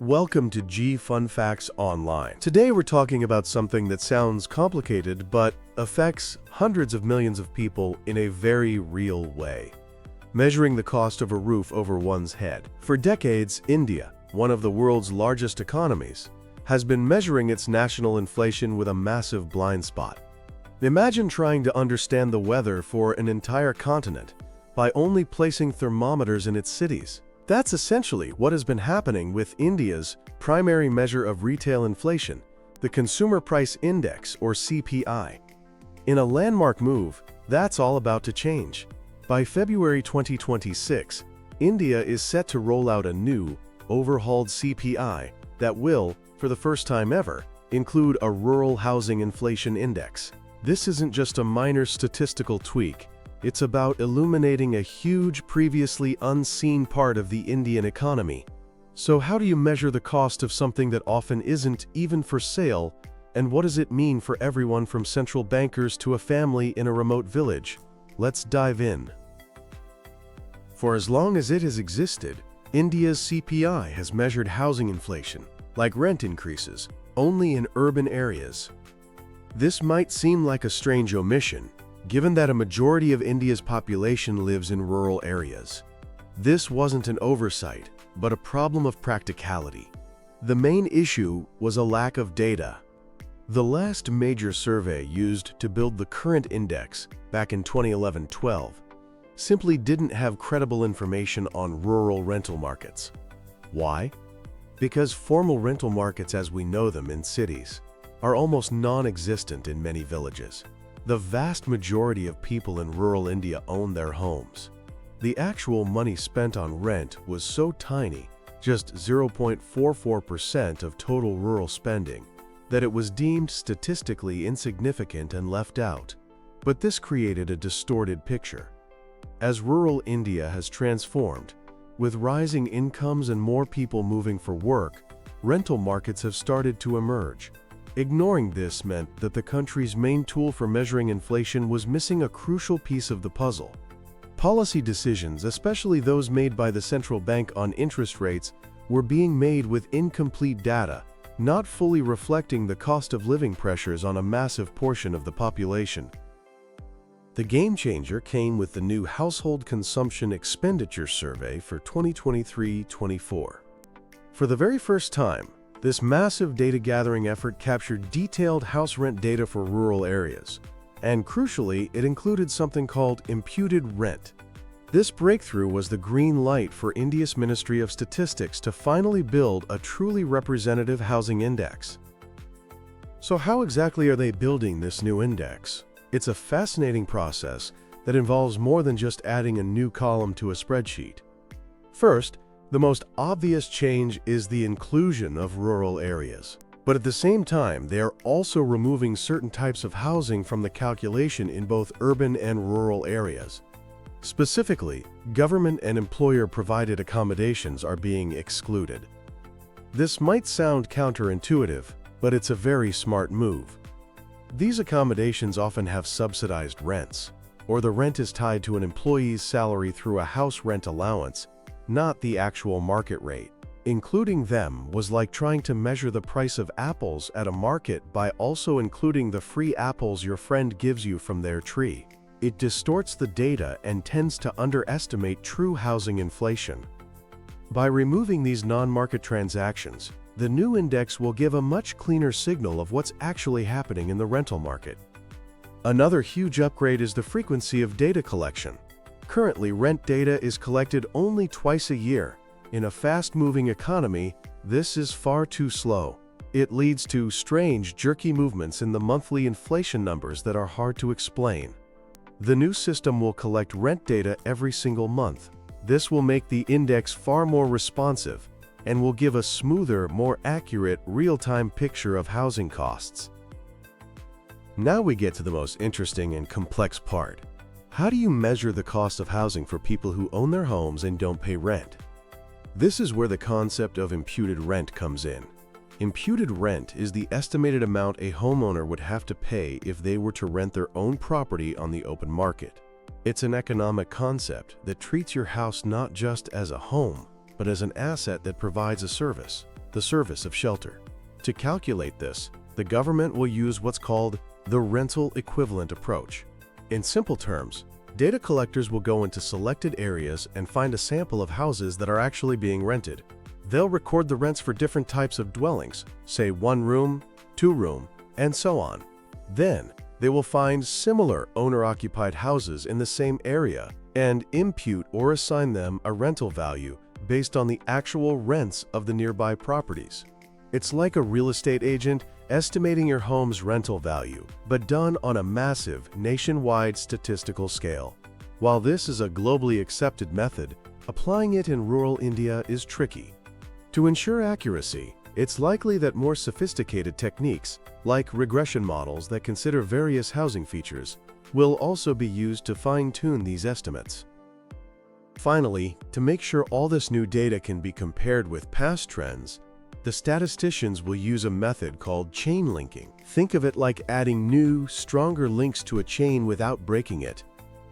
Welcome to G Fun Facts Online. Today we're talking about something that sounds complicated but affects hundreds of millions of people in a very real way. Measuring the cost of a roof over one's head. For decades, India, one of the world's largest economies, has been measuring its national inflation with a massive blind spot. Imagine trying to understand the weather for an entire continent by only placing thermometers in its cities. That's essentially what has been happening with India's primary measure of retail inflation, the Consumer Price Index, or CPI. In a landmark move, that's all about to change. By February 2026, India is set to roll out a new, overhauled CPI that will, for the first time ever, include a rural housing inflation index. This isn't just a minor statistical tweak. It's about illuminating a huge, previously unseen part of the Indian economy. So how do you measure the cost of something that often isn't even for sale, and what does it mean for everyone from central bankers to a family in a remote village? Let's dive in. For as long as it has existed, India's CPI has measured housing inflation, like rent increases, only in urban areas. This might seem like a strange omission, given that a majority of India's population lives in rural areas. This wasn't an oversight, but a problem of practicality. The main issue was a lack of data. The last major survey used to build the current index, back in 2011-12, simply didn't have credible information on rural rental markets. Why? Because formal rental markets as we know them in cities are almost non-existent in many villages. The vast majority of people in rural India own their homes. The actual money spent on rent was so tiny, just 0.44% of total rural spending, that it was deemed statistically insignificant and left out. But this created a distorted picture. As rural India has transformed, with rising incomes and more people moving for work, rental markets have started to emerge. Ignoring this meant that the country's main tool for measuring inflation was missing a crucial piece of the puzzle. Policy decisions, especially those made by the central bank on interest rates, were being made with incomplete data, not fully reflecting the cost of living pressures on a massive portion of the population. The game changer came with the new Household Consumption Expenditure Survey for 2023-24. For the very first time, this massive data-gathering effort captured detailed house rent data for rural areas, and crucially, it included something called imputed rent. This breakthrough was the green light for India's Ministry of Statistics to finally build a truly representative housing index. So how exactly are they building this new index? It's a fascinating process that involves more than just adding a new column to a spreadsheet. First, the most obvious change is the inclusion of rural areas. But at the same time, they are also removing certain types of housing from the calculation in both urban and rural areas. Specifically, government and employer-provided accommodations are being excluded. This might sound counterintuitive, but it's a very smart move. These accommodations often have subsidized rents, or the rent is tied to an employee's salary through a house rent allowance, not the actual market rate. Including them was like trying to measure the price of apples at a market by also including the free apples your friend gives you from their tree. It distorts the data and tends to underestimate true housing inflation. By removing these non-market transactions, the new index will give a much cleaner signal of what's actually happening in the rental market. Another huge upgrade is the frequency of data collection. Currently, rent data is collected only twice a year. In a fast-moving economy, this is far too slow. It leads to strange, jerky movements in the monthly inflation numbers that are hard to explain. The new system will collect rent data every single month. This will make the index far more responsive and will give a smoother, more accurate, real-time picture of housing costs. Now we get to the most interesting and complex part. How do you measure the cost of housing for people who own their homes and don't pay rent? This is where the concept of imputed rent comes in. Imputed rent is the estimated amount a homeowner would have to pay if they were to rent their own property on the open market. It's an economic concept that treats your house not just as a home, but as an asset that provides a service. the service of shelter. To calculate this, the government will use what's called the rental equivalent approach. In simple terms, data collectors will go into selected areas and find a sample of houses that are actually being rented. They'll record the rents for different types of dwellings, say 1 room, 2 room, and so on. Then, they will find similar owner-occupied houses in the same area and impute or assign them a rental value based on the actual rents of the nearby properties. It's like a real estate agent estimating your home's rental value, but done on a massive, nationwide statistical scale. While this is a globally accepted method, applying it in rural India is tricky. To ensure accuracy, it's likely that more sophisticated techniques, like regression models that consider various housing features, will also be used to fine-tune these estimates. Finally, to make sure all this new data can be compared with past trends, the statisticians will use a method called chain linking. Think of it like adding new, stronger links to a chain without breaking it.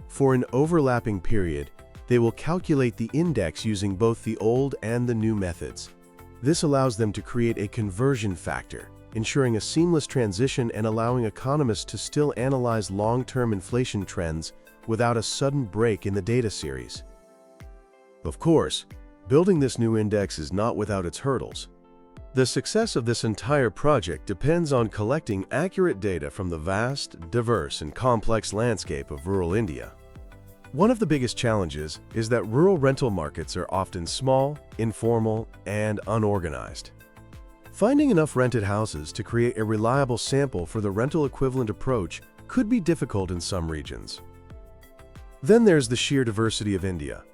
For an overlapping period, they will calculate the index using both the old and the new methods. This allows them to create a conversion factor, ensuring a seamless transition and allowing economists to still analyze long-term inflation trends without a sudden break in the data series. Of course, building this new index is not without its hurdles. The success of this entire project depends on collecting accurate data from the vast, diverse, and complex landscape of rural India. One of the biggest challenges is that rural rental markets are often small, informal, and unorganized. Finding enough rented houses to create a reliable sample for the rental equivalent approach could be difficult in some regions. Then there's the sheer diversity of India.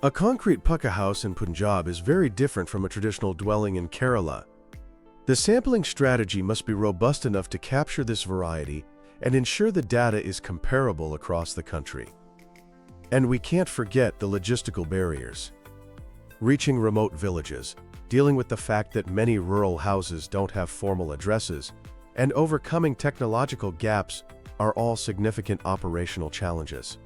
A concrete pucca house in Punjab is very different from a traditional dwelling in Kerala. The sampling strategy must be robust enough to capture this variety and ensure the data is comparable across the country. And we can't forget the logistical barriers. Reaching remote villages, dealing with the fact that many rural houses don't have formal addresses, and overcoming technological gaps are all significant operational challenges.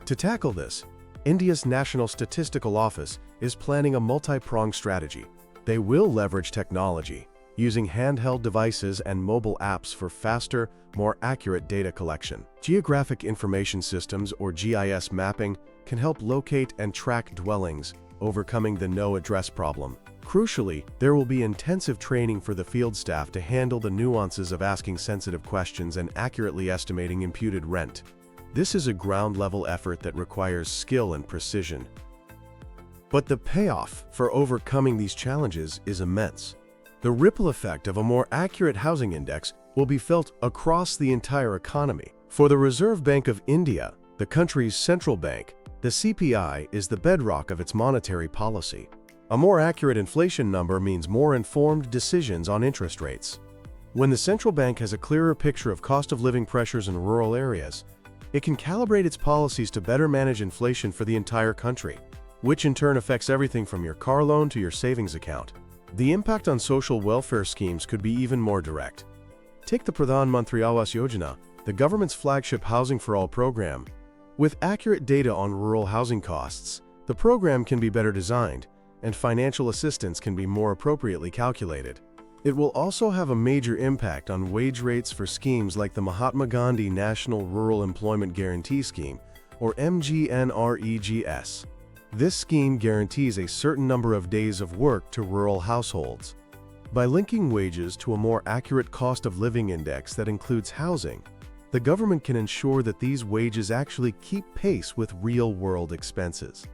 To tackle this, India's National Statistical Office is planning a multi-pronged strategy. They will leverage technology, using handheld devices and mobile apps for faster, more accurate data collection. Geographic Information Systems, or GIS mapping, can help locate and track dwellings, overcoming the no-address problem. Crucially, there will be intensive training for the field staff to handle the nuances of asking sensitive questions and accurately estimating imputed rent. This is a ground-level effort that requires skill and precision. But the payoff for overcoming these challenges is immense. The ripple effect of a more accurate housing index will be felt across the entire economy. For the Reserve Bank of India, the country's central bank, the CPI is the bedrock of its monetary policy. A more accurate inflation number means more informed decisions on interest rates. When the central bank has a clearer picture of cost of living pressures in rural areas, it can calibrate its policies to better manage inflation for the entire country, which in turn affects everything from your car loan to your savings account. The impact on social welfare schemes could be even more direct. Take the Pradhan Mantri Awas Yojana, the government's flagship Housing for All program. With accurate data on rural housing costs, the program can be better designed, and financial assistance can be more appropriately calculated. It will also have a major impact on wage rates for schemes like the Mahatma Gandhi National Rural Employment Guarantee Scheme, or MGNREGS. This scheme guarantees a certain number of days of work to rural households. By linking wages to a more accurate cost of living index that includes housing, the government can ensure that these wages actually keep pace with real-world expenses.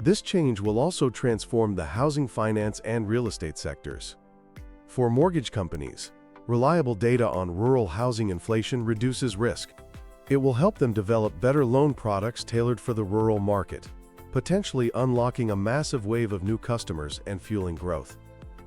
This change will also transform the housing finance and real estate sectors. For mortgage companies, reliable data on rural housing inflation reduces risk. It will help them develop better loan products tailored for the rural market, potentially unlocking a massive wave of new customers and fueling growth.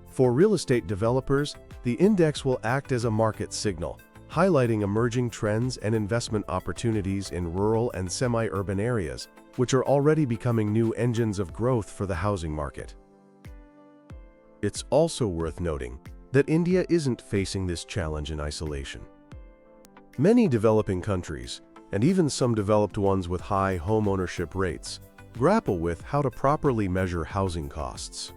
For real estate developers, the index will act as a market signal, highlighting emerging trends and investment opportunities in rural and semi-urban areas, which are already becoming new engines of growth for the housing market. It's also worth noting that India isn't facing this challenge in isolation. Many developing countries, and even some developed ones with high homeownership rates, grapple with how to properly measure housing costs.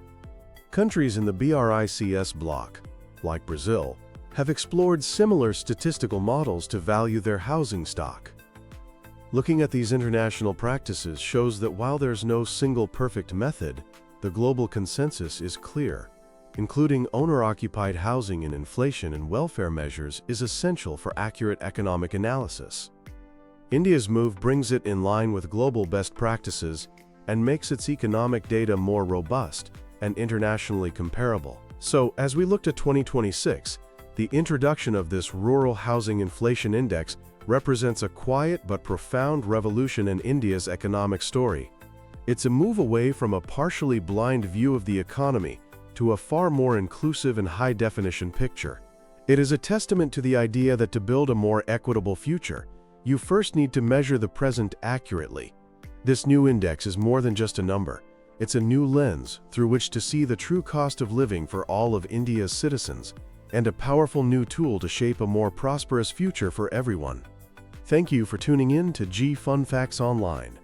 Countries in the BRICS bloc, like Brazil, have explored similar statistical models to value their housing stock. Looking at these international practices shows that while there's no single perfect method, the global consensus is clear. Including owner-occupied housing in inflation and welfare measures is essential for accurate economic analysis. India's move brings it in line with global best practices and makes its economic data more robust and internationally comparable. So, as we look to 2026, the introduction of this Rural Housing Inflation Index represents a quiet but profound revolution in India's economic story. It's a move away from a partially blind view of the economy to a far more inclusive and high-definition picture. It is a testament to the idea that to build a more equitable future, you first need to measure the present accurately. This new index is more than just a number. It's a new lens through which to see the true cost of living for all of India's citizens, and a powerful new tool to shape a more prosperous future for everyone. Thank you for tuning in to Fun Facts Online.